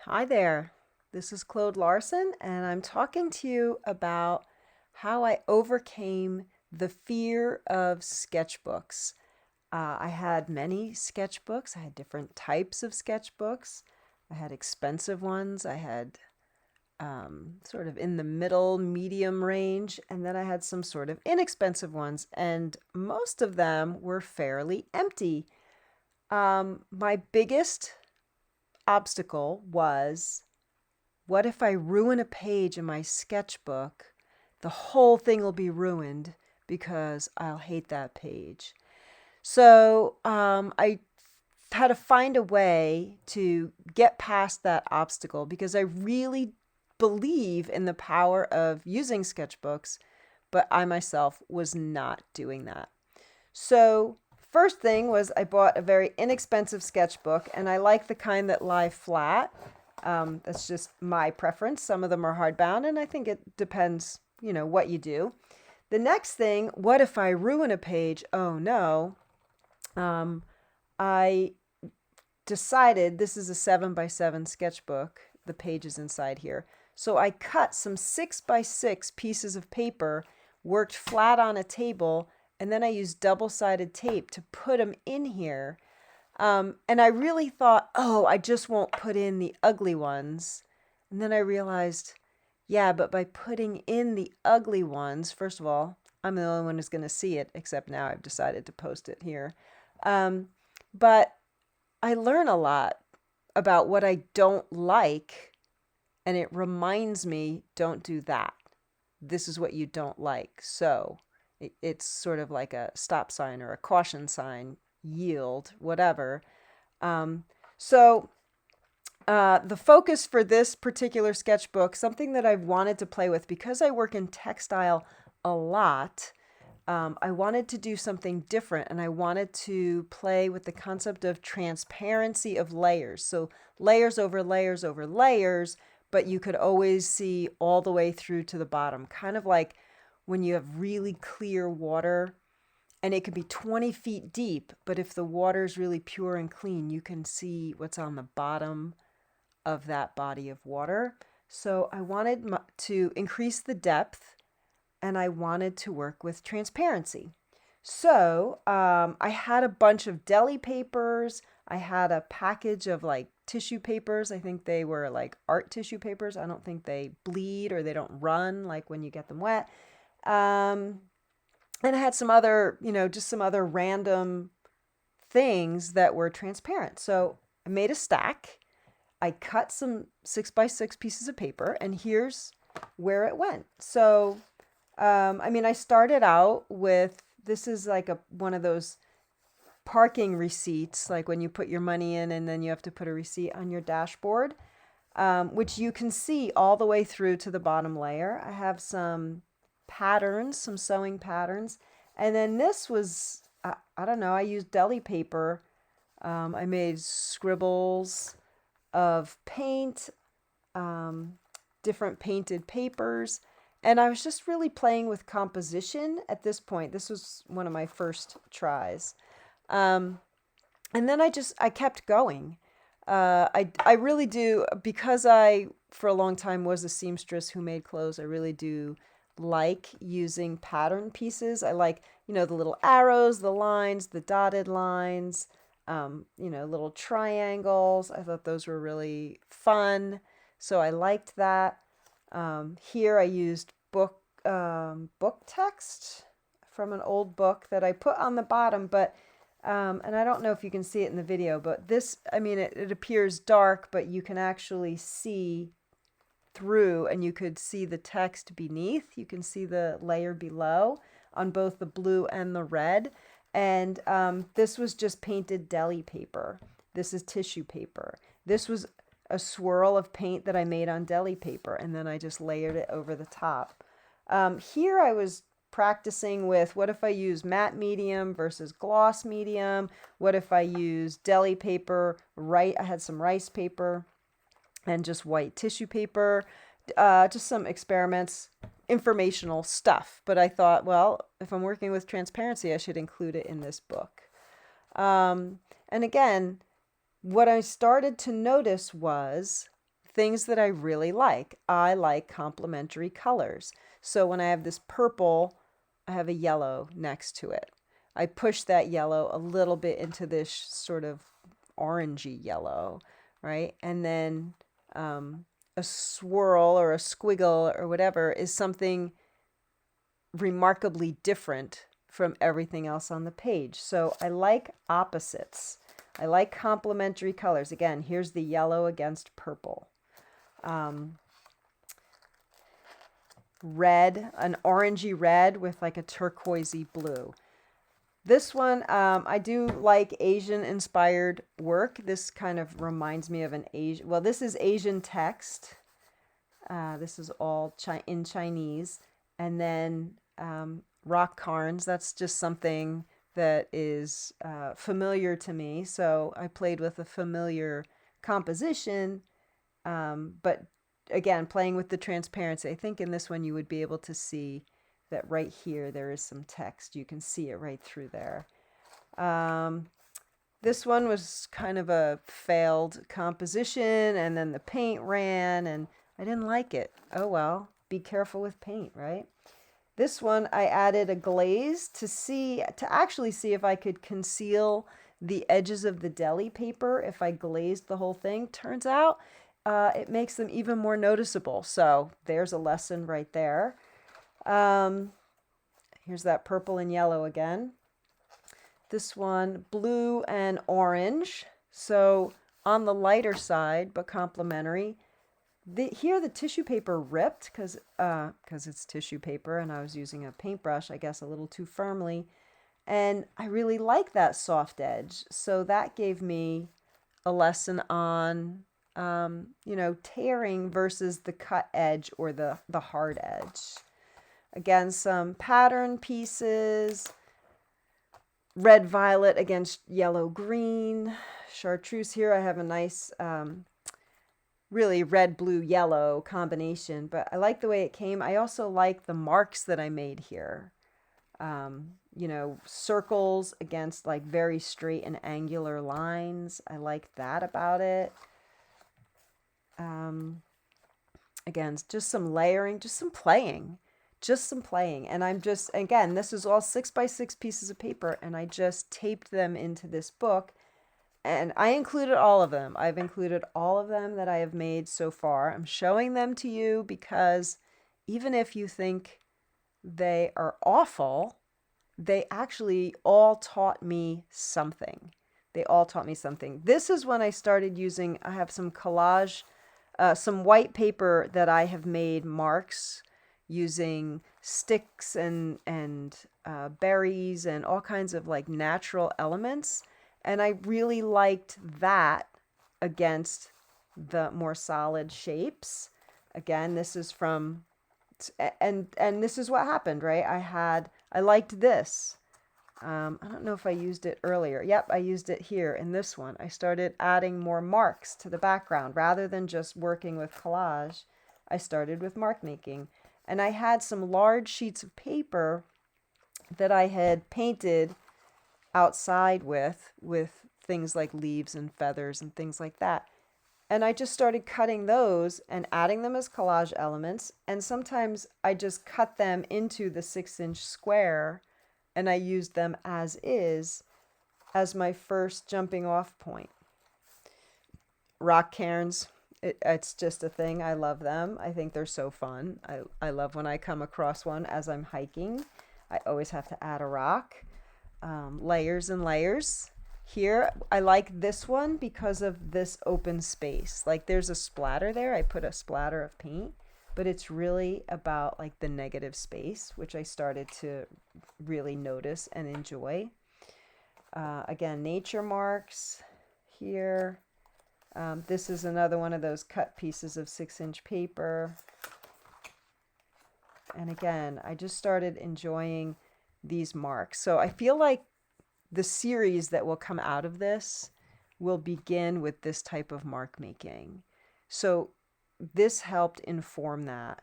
Hi there, this is Claude Larson, and I'm talking to you about how I overcame the fear of sketchbooks. I had many sketchbooks, I had different types of sketchbooks. I had expensive ones, I had sort of in the middle, medium range, and then I had some sort of inexpensive ones, and most of them were fairly empty. My biggest obstacle was, what if I ruin a page in my sketchbook? The whole thing will be ruined because I'll hate that page. So I had to find a way to get past that obstacle because I really believe in the power of using sketchbooks, but I myself was not doing that. So, first thing was I bought a very inexpensive sketchbook, and I like the kind that lie flat. That's just my preference. Some of them are hardbound, and I think it depends, what you do. The next thing, what if I ruin a page? Oh no. Um, I decided this is a 7x7 sketchbook, the pages inside here. So I cut some 6x6 pieces of paper, worked flat on a table, and then I used double-sided tape to put them in here. And I really thought, oh, I just won't put in the ugly ones. And then I realized, yeah, but by putting in the ugly ones, first of all, I'm the only one who's going to see it, except now I've decided to post it here. But I learn a lot about what I don't like, and it reminds me, don't do that. This is what you don't like. So it's sort of like a stop sign or a caution sign, yield, whatever. Um, so the focus for this particular sketchbook, something that I've wanted to play with because I work in textile a lot. I wanted to do something different, and I wanted to play with the concept of transparency of layers. So layers over layers over layers, but you could always see all the way through to the bottom, kind of like when you have really clear water and it could be 20 feet deep, but if the water is really pure and clean, you can see what's on the bottom of that body of water. So I wanted to increase the depth, and I wanted to work with transparency. So I had a bunch of deli papers. I had a package of like tissue papers. I think they were like art tissue papers. I don't think they bleed or they don't run like when you get them wet. And I had some other, just some other random things that were transparent. So I made a stack. I cut some 6x6 pieces of paper, and here's where it went. So, I started out with, this is like one of those parking receipts, like when you put your money in and then you have to put a receipt on your dashboard, which you can see all the way through to the bottom layer. I have some patterns, some sewing patterns. And then this was, I don't know, I used deli paper. I made scribbles of paint, different painted papers. And I was just really playing with composition at this point. This was one of my first tries. And then I kept going. I really do, because I, for a long time, was a seamstress who made clothes. I really do like using pattern pieces. I like, the little arrows, the lines, the dotted lines, little triangles. I thought those were really fun. So I liked that. Here I used book text from an old book that I put on the bottom, but and I don't know if you can see it in the video, but this, it appears dark, but you can actually see through, and you could see the text beneath. You can see the layer below on both the blue and the red. And this was just painted deli paper. This is tissue paper. This was a swirl of paint that I made on deli paper, and then I just layered it over the top. Here I was practicing with, what if I use matte medium versus gloss medium? What if I use deli paper, I had some rice paper and just white tissue paper, just some experiments, informational stuff. But I thought, well, if I'm working with transparency, I should include it in this book. And again, what I started to notice was things that I really like. I like complementary colors. So when I have this purple, I have a yellow next to it. I push that yellow a little bit into this sort of orangey yellow, right? And then a swirl or a squiggle or whatever is something remarkably different from everything else on the page. So I like opposites. I like complementary colors. Again, here's the yellow against purple. Red, an orangey red with like a turquoisey blue. This one, I do like Asian-inspired work. This kind of reminds me of an Asian, well, this is Asian text. This is all in Chinese. And then rock cairns, that's just something that is familiar to me. So I played with a familiar composition, but again, playing with the transparency. I think in this one you would be able to see that right here there is some text. You can see it right through there. This one was kind of a failed composition, and then the paint ran, and I didn't like it. Oh well, be careful with paint, right? This one I added a glaze to actually see if I could conceal the edges of the deli paper if I glazed the whole thing. Turns out it makes them even more noticeable. So there's a lesson right there. Here's that purple and yellow again. This one, blue and orange. So on the lighter side, but complementary. Here the tissue paper ripped because it's tissue paper, and I was using a paintbrush, I guess, a little too firmly. And I really like that soft edge. So that gave me a lesson on, tearing versus the cut edge or the hard edge. Again, some pattern pieces. Red violet against yellow green. Chartreuse here. I have a nice really red, blue, yellow combination, but I like the way it came. I also like the marks that I made here. Circles against like very straight and angular lines. I like that about it. Again, just some layering, just some playing. And I'm just, again, this is all 6x6 pieces of paper, and I just taped them into this book. And I included all of them. I've included all of them that I have made so far. I'm showing them to you because even if you think they are awful, they actually all taught me something. This is when I started using, I have some collage, some white paper that I have made marks using sticks and berries and all kinds of like natural elements. And I really liked that against the more solid shapes. Again, this is from, and this is what happened, right? I liked this. I don't know if I used it earlier. Yep, I used it here in this one. I started adding more marks to the background. Rather than just working with collage, I started with mark making. And I had some large sheets of paper that I had painted outside with things like leaves and feathers and things like that. And I just started cutting those and adding them as collage elements. And sometimes I just cut them into the 6-inch square and I used them as is as my first jumping off point. Rock cairns, it's just a thing. I love them. I think they're so fun. I love when I come across one as I'm hiking. I always have to add a rock. Layers and layers. Here, I like this one because of this open space. Like there's a splatter there. I put a splatter of paint, but it's really about like the negative space, which I started to really notice and enjoy. Again, nature marks here. This is another one of those cut pieces of 6-inch paper. And again, I just started enjoying these marks. So I feel like the series that will come out of this will begin with this type of mark making. So this helped inform that.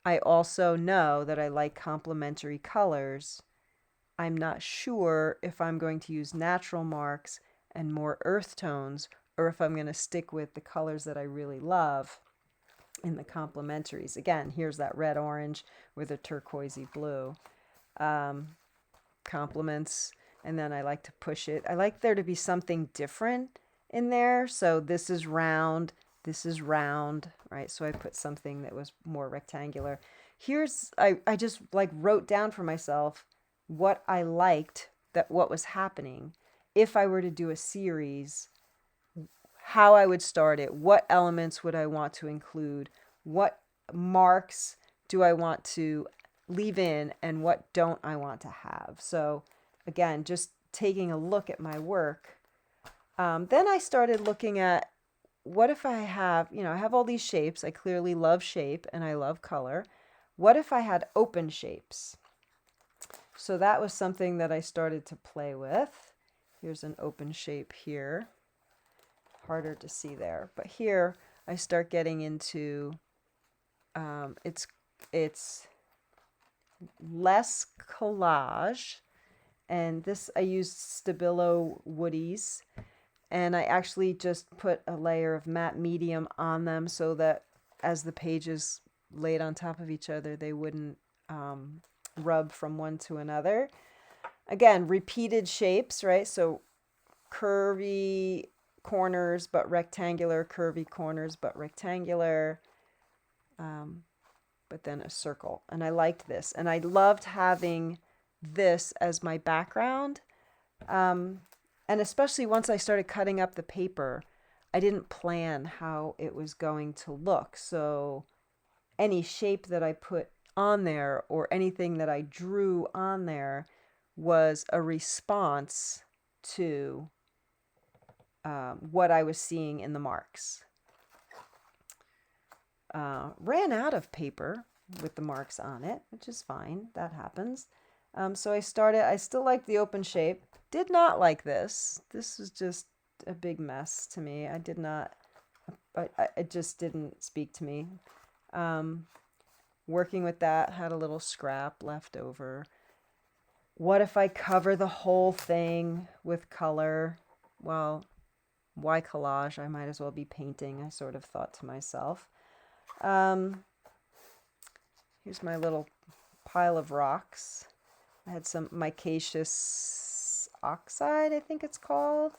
I also know that I like complementary colors. I'm not sure if I'm going to use natural marks and more earth tones, or if I'm going to stick with the colors that I really love. in the complementaries. Again, here's that red orange with a turquoisey blue. Complements, and then I like to push it. I like there to be something different in there. So this is round, right? So I put something that was more rectangular. I just like wrote down for myself what I liked, that what was happening. If I were to do a series, how I would start it, what elements would I want to include, what marks do I want to leave in, and what don't I want to have. So again, just taking a look at my work. Then I started looking at, what if I have, I have all these shapes. I clearly love shape and I love color. What if I had open shapes? So that was something that I started to play with. Here's an open shape here. Harder to see there. But here I start getting into, it's less collage. And this, I used Stabilo woodies. And I actually just put a layer of matte medium on them so that as the pages laid on top of each other, they wouldn't rub from one to another. Again, repeated shapes, right? So curvy corners but rectangular, curvy corners but rectangular, but then a circle. And I liked this. And I loved having this as my background. And especially once I started cutting up the paper, I didn't plan how it was going to look. So any shape that I put on there or anything that I drew on there was a response to what I was seeing in the marks. Ran out of paper with the marks on it, which is fine. That happens. So I still like the open shape. Did not like this. This was just a big mess to me. It just didn't speak to me. Working with that, had a little scrap left over. What if I cover the whole thing with color? Well, why collage? I might as well be painting, I sort of thought to myself. Here's my little pile of rocks. I had some micaceous oxide, I think it's called.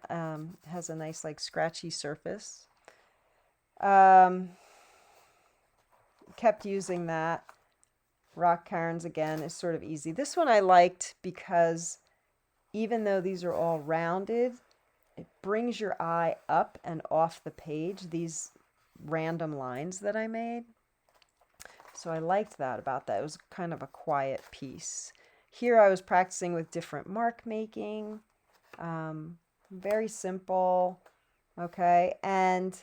Has a nice like scratchy surface. Kept using that. Rock cairns again is sort of easy. This one I liked because even though these are all rounded, it brings your eye up and off the page, these random lines that I made. So I liked that about that. It was kind of a quiet piece. Here I was practicing with different mark making. Very simple. Okay. And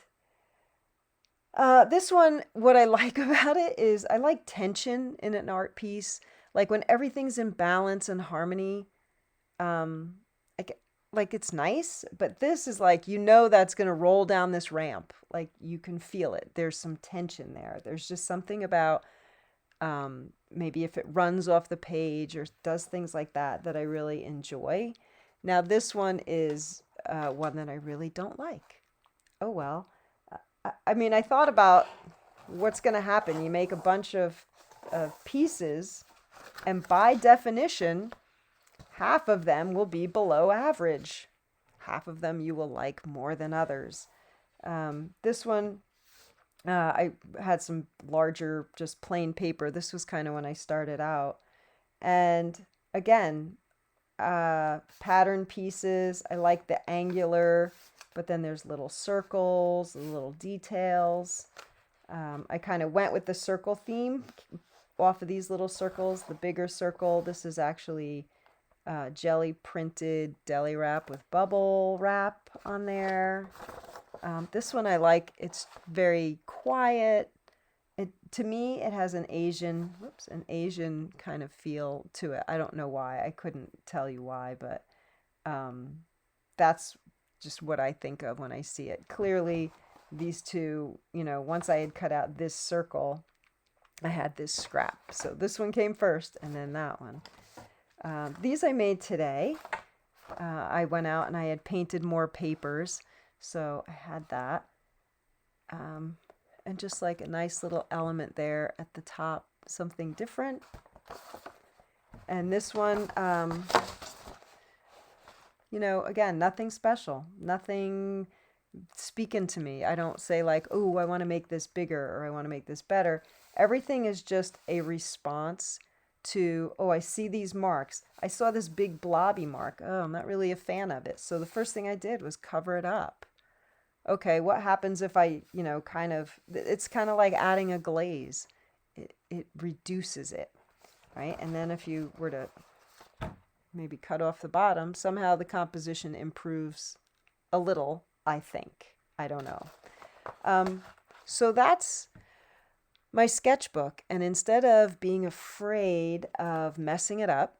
this one, what I like about it is I like tension in an art piece. Like when everything's in balance and harmony, like it's nice, but this is like, that's going to roll down this ramp. Like you can feel it. There's some tension there. There's just something about maybe if it runs off the page or does things like that I really enjoy. Now this one is one that I really don't like. Oh well. I mean, I thought about what's going to happen. You make a bunch of pieces, and by definition, half of them will be below average. Half of them you will like more than others. This one, I had some larger, just plain paper. This was kind of when I started out. And again, pattern pieces. I like the angular, but then there's little circles, little details. I kind of went with the circle theme off of these little circles. The bigger circle, this is actually jelly printed deli wrap with bubble wrap on there. This one I like. It's very quiet. To me, it has an Asian kind of feel to it. I don't know why. I couldn't tell you why, but that's just what I think of when I see it. Clearly, these two, once I had cut out this circle, I had this scrap. So this one came first, and then that one. These I made today. I went out and I had painted more papers, so I had that. and just like a nice little element there at the top, something different. And this one, you know, again, nothing special, nothing speaking to me. I don't say like, oh, I want to make this bigger or I want to make this better. Everything is just a response to, oh, I see these marks. I saw this big blobby mark. Oh, I'm not really a fan of it. So the first thing I did was cover it up. Okay, what happens if I, you know, it's kind of like adding a glaze. It reduces it, right? And then if you were to maybe cut off the bottom, somehow the composition improves a little, I think. I don't know. So that's my sketchbook. And instead of being afraid of messing it up,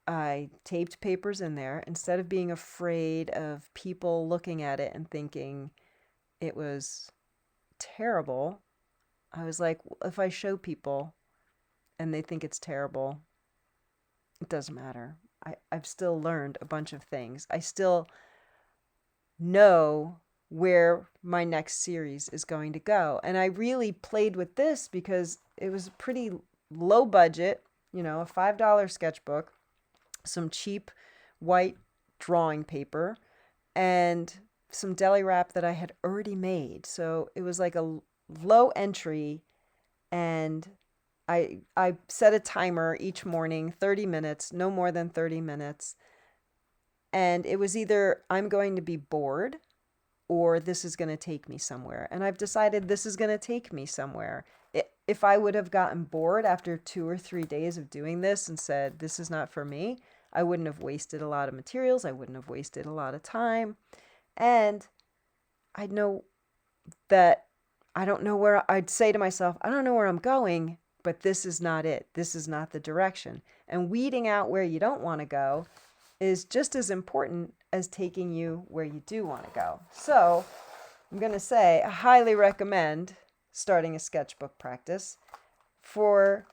I taped papers in there. Instead of being afraid of people looking at it and thinking it was terrible, I was like, if I show people and they think it's terrible, it doesn't matter. I've still learned a bunch of things. I still know where my next series is going to go. And I really played with this because it was a pretty low budget, you know, a $5 sketchbook, some cheap white drawing paper, and some deli wrap that I had already made. So it was like a low entry, and I set a timer each morning, 30 minutes, no more than 30 minutes. And it was either I'm going to be bored or this is going to take me somewhere. And I've decided this is going to take me somewhere. If I would have gotten bored after 2 or 3 days of doing this and said, this is not for me, I wouldn't have wasted a lot of materials. I wouldn't have wasted a lot of time. And I know that I'd say to myself, I don't know where I'm going, but this is not it. This is not the direction. And weeding out where you don't want to go is just as important as taking you where you do want to go. So I'm going to say I highly recommend starting a sketchbook practice for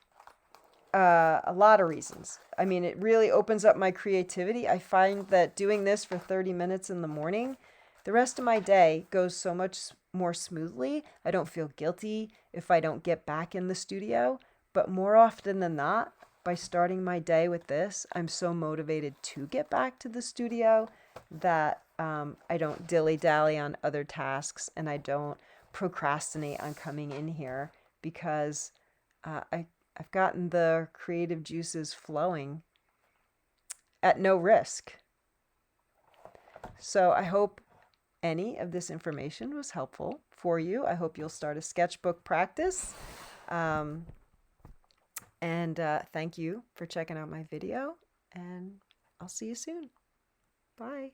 a lot of reasons. I mean, it really opens up my creativity. I find that doing this for 30 minutes in the morning, the rest of my day goes so much more smoothly. I don't feel guilty if I don't get back in the studio. But more often than not, by starting my day with this, I'm so motivated to get back to the studio that I don't dilly-dally on other tasks and I don't procrastinate on coming in here because I've gotten the creative juices flowing at no risk. So I hope any of this information was helpful for you. I hope you'll start a sketchbook practice. And thank you for checking out my video, and I'll see you soon. Bye.